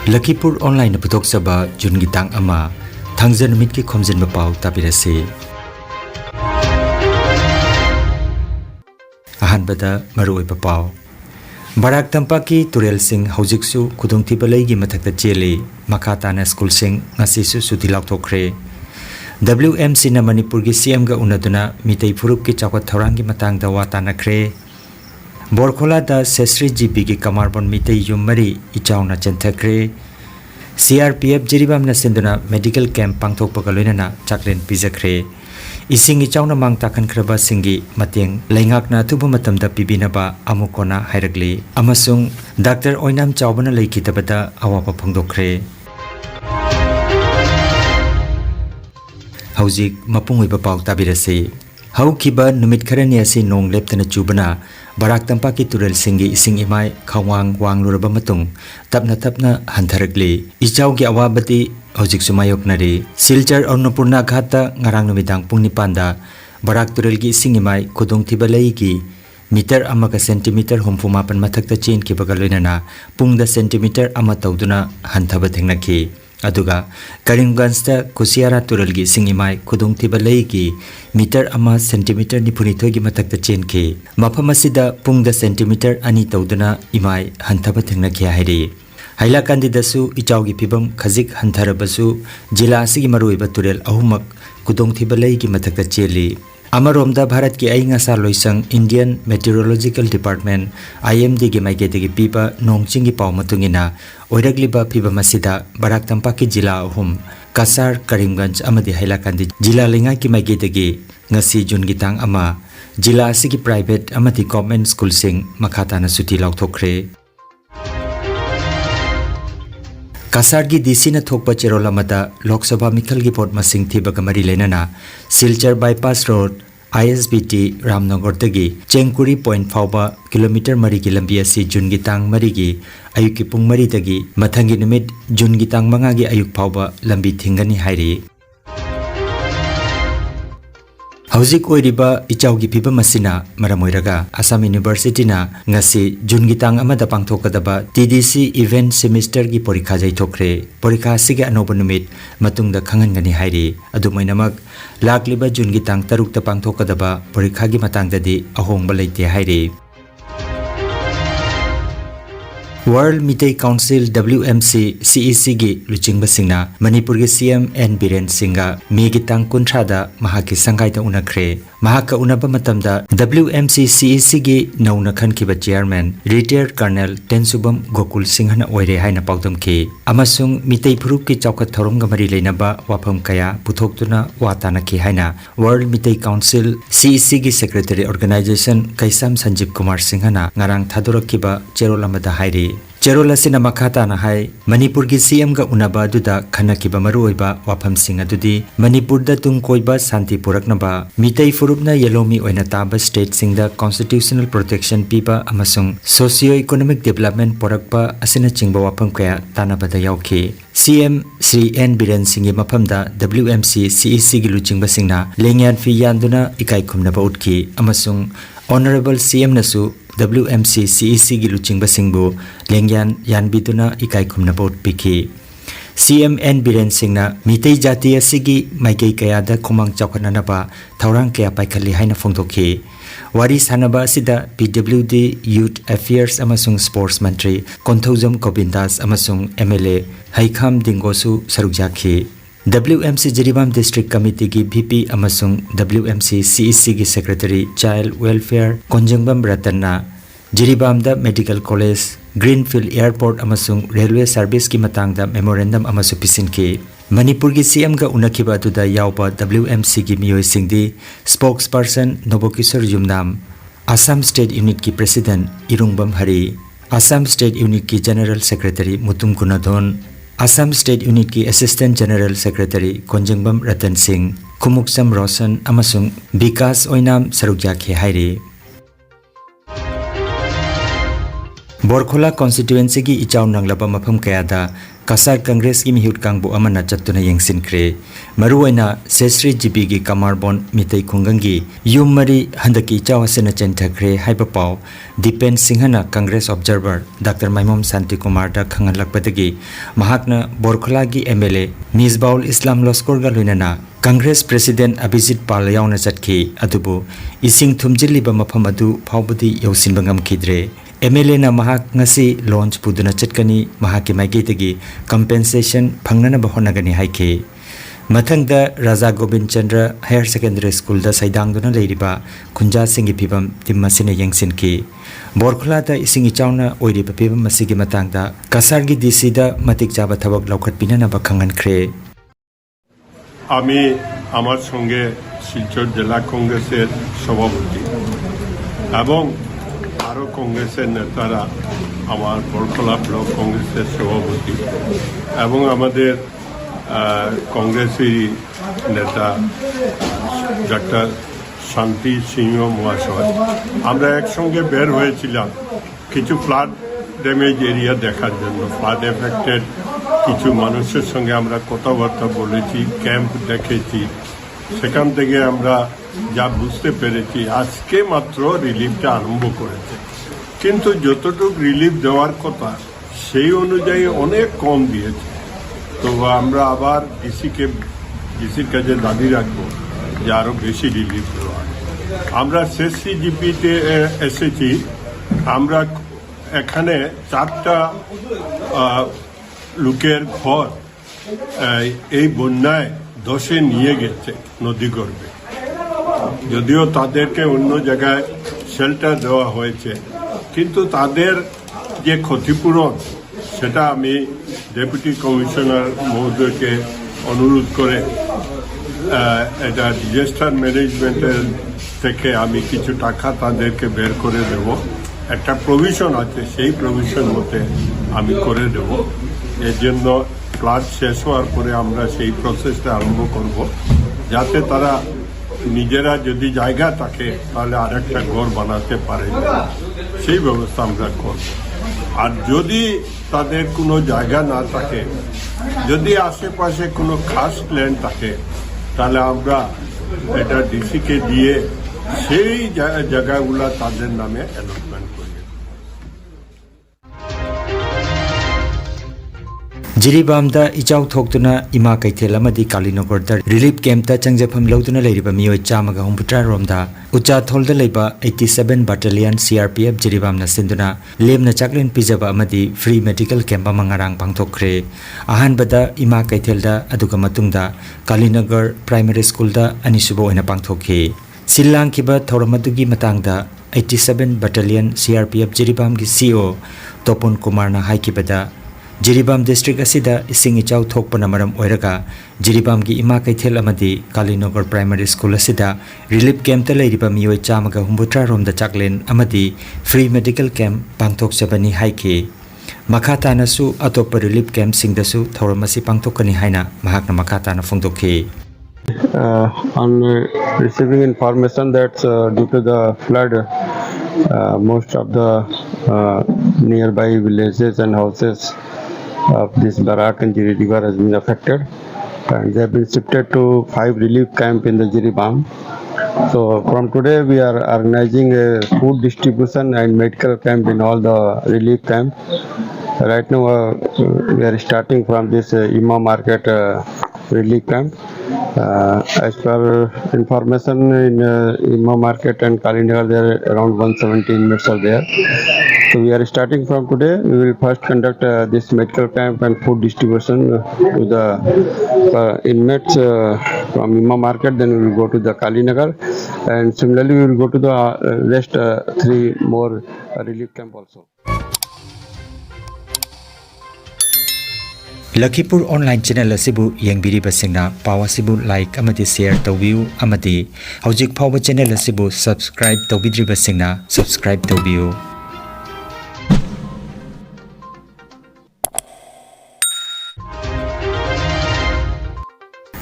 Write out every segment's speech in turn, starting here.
Lakhipuronline putoksaba jungi tang ama thangjan mit ki Khomjinba Pao tabirase. Ahanbada maroi Pao. Barak Tampak ki turel sing haujiksu khudungthiba leigi mathakta chele makhatana school sing ngasisu suti laukthokre. WMC na Manipur gi CM ga unaduna mitei furup ki chawat thorangi matangda watanakre. Borkhola da Sesri GB ki kamarbon mitei yumari ichauna chanthakre. CRPF jiribam na sinduna medical camp pangthok pakaloina na chaklen pijakre. Ising ichauna mang takan kraba singi mateng laingak na thuba matamda pibinaba amukona hairagli amasung Dr. Oinam Chawbana leikitabada awapa phangdokre. Haujik mapungoiba pau tabirase. Haukiba numit kharani asi nong leptana chubana Barak Tampak ki turel singi ising imai khawang wangluraba matung tapna hantharagli ichau gi awabati hojik sumayok nari Silchar Annapurna Ghata ngarang numidang pung nipanda Barak turel gi ising imai khudung thibalai gi meter amaka centimeter humfumapan mathakta chain ki bagaloinana pung da centimeter ama tawduna hanthaba thengnaki aduga Karimganjta Kusiara turalgi singimai khudung thibalai gi meter ama centimeter ni punithoi gi matakta chain ki mafam asida pung da centimeter ani tawduna imai hanthaba thengna kya hairi haila kandidasu ichaugi pibam khajik hantharabasu jila asigi maroiba turel ahumak khudung thibalai gi matakta cheli Amaromda Bharat ki ainga sa loisang Indian Meteorological Department IMD gi maigete gi piba nongchingi pau matungina oiragliba piba masida Barak Tampak ki jila ahum Kasar Karimganj amadi Hailakandi jila lenga ki maigete gi ngasi Jun gi tang ama jila asigi private amadi government school sing makhatana suti laukthokre Kasar gi DC na thokpa cherolamada Lok Sabha Mikhal gi pot masing thibaga mari lenana Silchar bypass road ISBT Ramnagar tagi Chengkuri point fauba kilometer mari ki lambi asi Jun gi tang mari gi ayuk ki pung mari tagi mathangi numit Jun gi tang manga gi ayuk fauba lambi thingani hairi Haujik oiriba ichaugi piba masina maramoiraga Assam University na ngasi Jun gi tang amada pangthokadaba TDC event semester gi porikha jai thokre porikha sige anoba numit matungda khangangani hairi adumainamak lakliba Jun gi tang tarukta pangthokadaba porikha gi matangdadi ahongba leite hairi World Mitei Council WMC CEC gi luchingba singna Manipur gi CM N Biren Singha mi gi tang kunthada mahaki sangai da unakre mahaka unaba matamda WMC CEC gi nauna khankiba chairman retired colonel Tensubam Gokul Singhana oire haina paudam ki amasung mitei phurup ki chawkat thorom ga mari leinaba wafam kaya puthoktuna watana ki haina World Mitei Council CEC gi secretary organization Kaisam Sanjeev Kumar Singhana ngarang thadurakiba cherolamada hairi Cherola sina makata na hai Manipur gi CM ga unaba duda khanakiba maruoiba wafam sing adudi Manipur da tung koiba santi puraknaba mitei furupna yelomi oina taba state singda constitutional protection piba amasung socio economic development porakpa asina chingba wafam kaya tanabada yauki CM Sri N Biren Singhi mafamda WMC CEC gi luchingba singna lengyan fi yanduna ikai khumnaba utki amasung honorable CM nasu WMC CEC gi luchingba singbu lengyan yanbiduna ikai khumna bot piki CMN Biren Singna mitei jati asigi maikei kayada khomang chawkhananaba thaurang kaya paikhali haina phongdokhi wari sanaba asida PWD Youth Affairs amasung Sports Mantri Konthojam Gobindas amasung MLA Haikham Dingosu sarukjakhi WMC Jiribam District Committee ki VP amasung WMC CEC ki Secretary Child Welfare Khomjinba Ratanna Jiribam da Medical College Greenfield Airport amasung Railway Service ki matangda memorandum amasu pisin ki Manipur gi CM ga unakiba atuda yauba WMC ki miyoi singdi spokesperson Nobokisor Yumnam Assam State Unit ki President Irungbam Hari Assam State Unit ki General Secretary Mutum Kunadon Assam State Unit ki Assistant General Secretary Khomjinba Ratan Singh Khumuksam Roshan amasung Vikas Oinam sarukjakhe hairi Borkhola constituency gi ichaw nanglaba mafam kayada kasar congress gi mihut kangbu amana chattuna yengsinkre maruaina sesri gb gi kamarbon mitei khungangi yummari handaki chawasena chenthakre haiba paw dipen singhana congress observer dr maimom santi kumar da khangalakpadagi mahakna borkhola gi mla misbaul islam loskor ga luinana congress president abhijit pal yauna chatki adubu ising thumjiliba mafam adu phawbudi yausinba ngamkhidre MLA na mahak ngasi launch puduna chatkani mahaki maigitagi compensation phangnana bahonagani haike mathangda Raja Gobind Chandra Higher Secondary School da saidangduna leiriba khunja singi phibam timmasine yengsinki borkhula da isingi chawna oiriba phibam masigi matangda kasargi DC da matik jaba thabak laukhat pinana ba khangan khre আমি আমার সঙ্গে শিলচর জেলা কংগ্রেসের সভাপতি এবং আরও কংগ্রেসের নেতারা আমার বরখলা ব্লক কংগ্রেসের সভাপতি এবং আমাদের কংগ্রেসী নেতা ডাক্তার শান্তি সিংহ মহাশয় আমরা একসঙ্গে বের হয়েছিলাম কিছু ফ্লাড ড্যামেজ এরিয়া দেখার জন্য ফ্লাড এফেক্টেড কিছু মানুষের সঙ্গে আমরা কথাবার্তা বলেছি ক্যাম্প দেখেছি সেখান থেকে আমরা যা বুঝতে পেরেছি আজকে মাত্র রিলিফটা আরম্ভ করেছে কিন্তু যতটুকু রিলিফ দেওয়ার কথা সেই অনুযায়ী অনেক কম দিয়েছে তো আমরা আবার ডিসির কাছে দাবি রাখবো যে আরও বেশি রিলিফ দেওয়া আমরা CCGPতে এসেছি আমরা এখানে 4টা লোকের ঘর এই বন্যায় ধসে নিয়ে গেছে নদীগর্ভে যদিও তাদেরকে অন্য জায়গায় শেল্টার দেওয়া হয়েছে কিন্তু তাদের যে ক্ষতিপূরণ সেটা আমি ডেপুটি কমিশনার মহোদয়কে অনুরোধ করে এটা ডিজাস্টার ম্যানেজমেন্টের থেকে আমি কিছু টাকা তাদেরকে বের করে দেব একটা প্রভিশন আছে সেই প্রভিশন মতে আমি করে দেব এর জন্য ফ্লাড শেষ হওয়ার পরে আমরা সেই প্রসেসটা আরম্ভ করব যাতে তারা নিজেরা যদি জায়গা থাকে তাহলে আরেকটা ঘর বানাতে পারে সেই ব্যবস্থা আমরা করব আর যদি তাদের কোনো জায়গা না থাকে যদি আশেপাশে কোনো খাস ল্যান্ড থাকে তাহলে আমরা এটা ডিসিকে দিয়ে সেই জায়গাগুলো তাদের নামে অ্যালটমেন্ট করি Jiribamda ijaw thokduna ima kaithel amadi Kalinagarda relief camp ta changjafam loduna leiriba miyoi chamaga humputra romda ucha tholda leiba 87 battalion CRPF Jiribamna sinduna lemna chaklin pijaba amadi free medical camp mangarang pangthokre ahanbada ima kaithelda aduga matungda Kalinagar primary school da anisubo oina pangthokhi Silang kiba thoramadugi matangda 87 battalion CRPF Jiribam gi CO Topon Kumar na haikibada Jiribam district asida ising ichaw thokpana maram oiraga Jiribam gi ima kaithel amadi Kalinagar primary school asida relief camp ta leiriba miyoi chamaga humbutra romda chaklen amadi free medical camp pangthok chabani haike makata nasu atopa relief camp singdasu thoramasi pangthokani haina mahakna makata na phongdokhi on receiving information that due to the flood most of the nearby villages and houses of this Barak and Jiri river has been affected and they have been shifted to 5 relief camp in the Jiribam. So from today we are organizing a food distribution and medical camp in all the relief camp. Right now we are starting from this Imam Market relief camp. As per information in Imam Market and Kalinagar there are around 117 inmates are there. So we are starting from today. We will first conduct this medical camp and food distribution to the inmates from Imam Market. Then we will go to the Kalinagar, and similarly we will go to the rest 3 more relief camp also. Lakhipuronline channel asibu yengbiriba singna pawa sibu like amadi share tawbiu amadi hojik phawba channel asibu subscribe tawbidriba singna subscribe tawbiu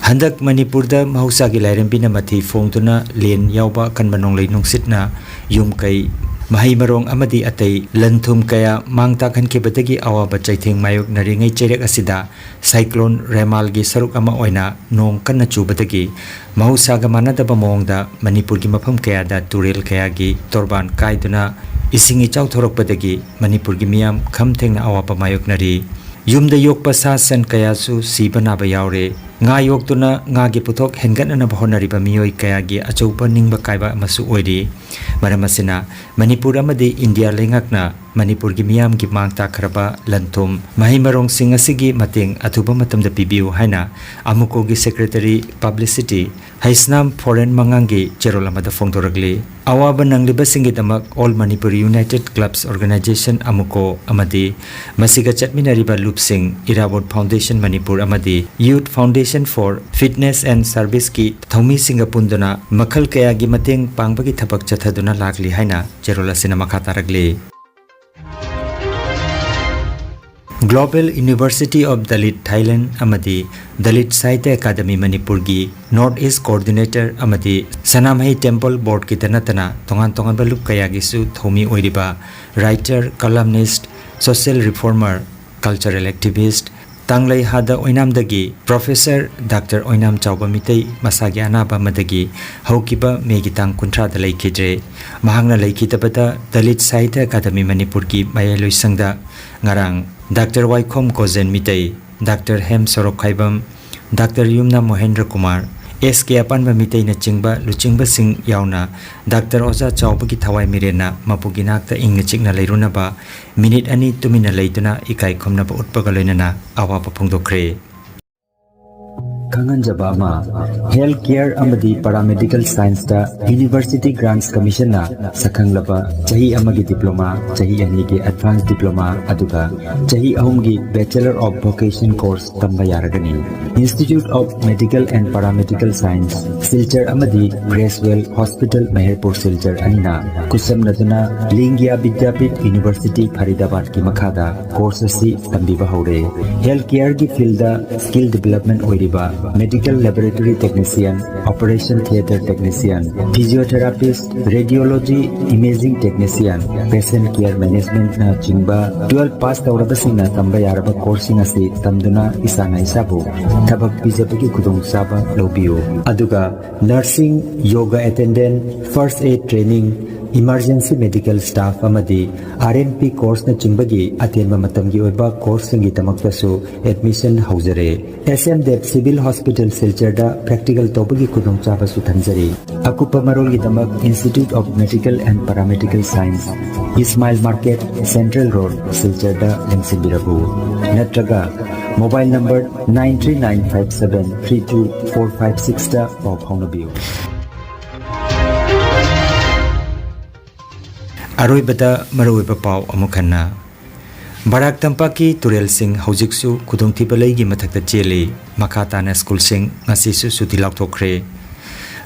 Handak Manipur da mahusagi lairambina mathi fongtuna len yawba kanbanong lei nungsitna yum kai mahai marong amadi atai lanthum kaya mang takhan ke batagi awaba chaitheng mayok naringai cherek asida cyclone Remal gi saruk ama oina nong kanna chubatagi mahusaga manadaba mongda Manipur gi mafam kaya da turel kaya gi torban kaiduna isingi chauthorokpadagi Manipur gi miyam khamthengna awapa mayok nari yumda yokpa sa san kaya su sibana ba yaure nga yoktuna nga gi puthok henganna bahonariba miyoi kaya gi achoupa ningba kaiba masu oidi maramasina Manipur amadi India lengakna Manipur gi miyam gi mangta kharaba lanthum mahimarong sing asigi mateng athuba matamda pibiu haina amuko gi secretary publicity haisnam foreign mangangi cherolamada phongdoragli awaba nangliba singi damak all Manipur United Clubs Organization amuko amadi masiga chatminariba loopsing Irabot Foundation Manipur amadi Youth Foundation for Fitness and Service ki thomi singapunduna makhal kaya gi mateng pangbagi thabak chathaduna lakli haina cherola sina makhataragli Global University of Dalit Thailand amadi Dalit Sahitya Academy Manipur gi North East Coordinator amadi Sanamhai Temple Board ki tanatana tongan balup kaya gi su thomi oiriba writer, columnist, social reformer, cultural activist Tanglai hada oinamdagi Professor Dr. Oinam Chauba Mitei masagi anaba madagi haukiba megitang kuntra da laikidre mahangna laikitabata Dalit Sahitya Academy Manipur gi mayaloi sangda ngarang Dr. Waikhom Kozen Mitei Dr. Hem Sorok Khaibam Dr. Yumna Mohendra Kumar SK Apanba Mitei na chingba luchingba sing yauna Dr. Oza Chauba ki thawai mirena mapuginakta ingna chikna leiruna ba minute ani tumina leituna ikai khomna ba utpaga loinana awa pa phongdokre Kangan Jabama Health Care Amadi Paramedical Science da University Grants Commission na Sakanglaba Chahi Amagi Diploma Chahi Anigi Advanced Diploma Aduga Chahi Ahumgi Bachelor of Vocation Course Tamba Yaragani Institute of Medical and Paramedical Science Silchar Amadi Gracewell Hospital Meherpur Silchar Anina Kusam Naduna Lingya Vidyapit University Faridabad ki Makhada Course si Tambiba Haure Health Care ki field da Skill Development Oiriba Medical Laboratory Technician, Operation Theatre Technician, Physiotherapist, Radiology Imaging Technician, Patient Care Management na chingba 12 pass taurabasing na tamba yaraba coursing asi tamduna isana isabu thabak pijabagi kudong saba lobiyo aduga nursing, yoga attendant, first aid training Emergency Medical Staff amadi RNP course na chimbagi atenba matamgi oiba course singi tamaktasu admission haujare SM Dev Civil Hospital Silcharda practical tobagi kudong chaba su thanjari akupa marol gi damak Institute of Medical and Paramedical Science Ismail Market Central Road Silcharda Lengsimbirabu natraga mobile number 9395732456 da pau phaunabiu Aroibada maroiba pau amukhanna Barak Tampak ki turel sing haujiksu khudongthiba leigi mathakta chele makhatana school sing ngasisu suti laukthokre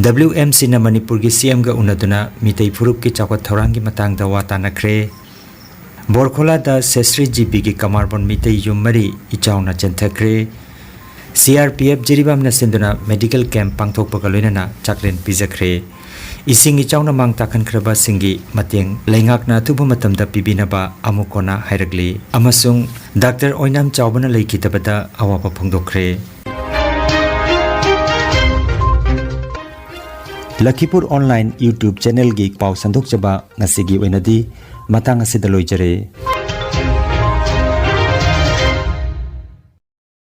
WMC na Manipur gi CM ga unaduna mitei phurup ki chawat thorang gi matangda watanakre Borkhola da Sesri GB gi kamarbon mitei yummari ichauna chenthakre CRPF jiribam na sinduna medical camp pangthokpa loinana chaklen pijakre Isingi chawna mang takhan khraba singi mateng leingakna thuba matamda pibinaba amukona hairagli amasung Dr. Oinam Chawbana leikitabada awapa phongdokre Lakhipuronline YouTube channel gi pau sandok chaba ngasigi oinadi matang asida loijare